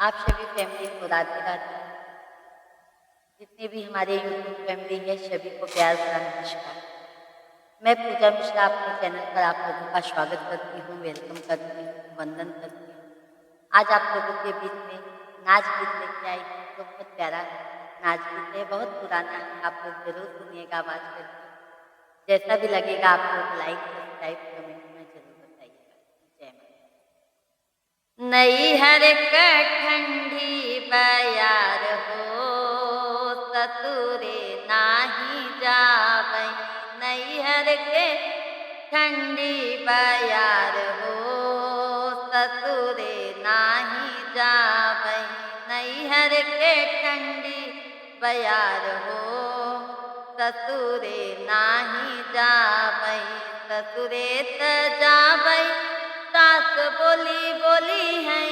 आप सभी फैमिली को राधे राधे। जितने भी हमारे यूट्यूब फैमिली है सभी को प्यार भरा नमस्कार। मैं पूजा मिश्रा अपने चैनल पर आप लोगों का स्वागत करती हूँ, वेलकम करती हूँ, वंदन करती हूँ। आज आप लोगों के बीच में नाच गीत लेके आई हूँ, तो बहुत प्यारा नाच गीत है, बहुत पुराना है, आप लोग जरूर सुनिएगा आवाज़ करके। जैसा भी लगेगा आप लोग लाइक सब्सक्राइब कमेंट में जरूर बताइएगा। जय माता। नैहर का ठंडी बयार हो ससुरे नाही जावै, नैहर के ठंडी बयार हो ससुरे नाही जावै, नैहर के ठंडी बयार हो ससुरे नाही जावै, ससुरे त जावै सास बोली बोली है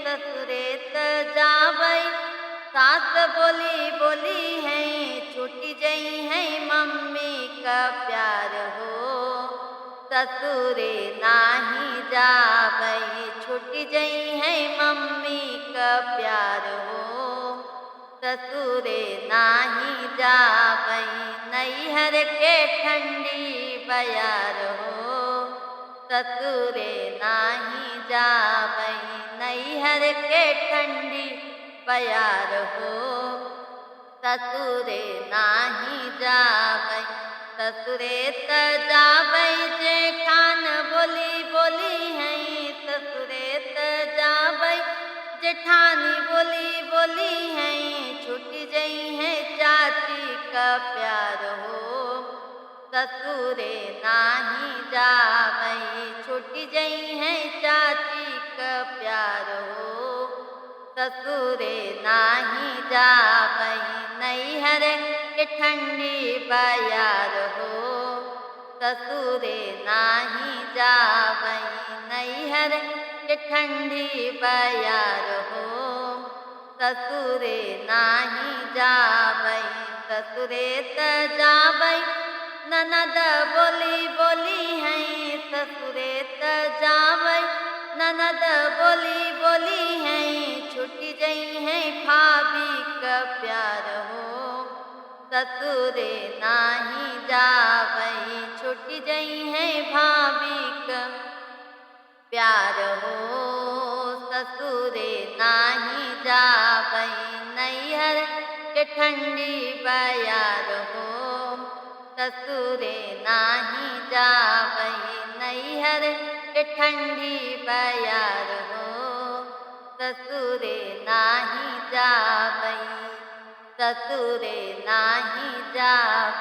ससुरे त जावै, सास बोली बोली है छूटी जई है मम्मी का प्यार हो ससुरे नाही जावै, छूटी जई है मम्मी का प्यार हो ससुरे नाही जावै, नैहर के ठंडी बयार हो ससुरे नाही जावै, नैहर के ठंडी बयार हो ससुरे नाही जावै, ससुरे त जावै जेठान बोली बोली है ससुरे त जावै, जेठानी बोली बोली है छूटी जई है चाची का प्यार हो ससुरे नाही जावै, छूटी जई है चाची का प्यार हो ससुरे नाही जावै, नैहर के ठंडी बयार हो ससुरे नाही जावै, नैहर के ठंडी बयार हो ससुरे नाही जावै, ससुरे त जावै ननद बोली बोली है ससुरे त जावै, ननद बोली बोली है छूटी जई है भाभी का प्यार हो ससुरे नाही जावै, छूटी जई है भाभी का प्यार हो ससुरे नाही जावै, नैहर के ठंडी बयार हो ससुरे नाही जावै, नैहर के ठंडी बयार हो ससुरे नाही जावै, ससुरे नाही जावै।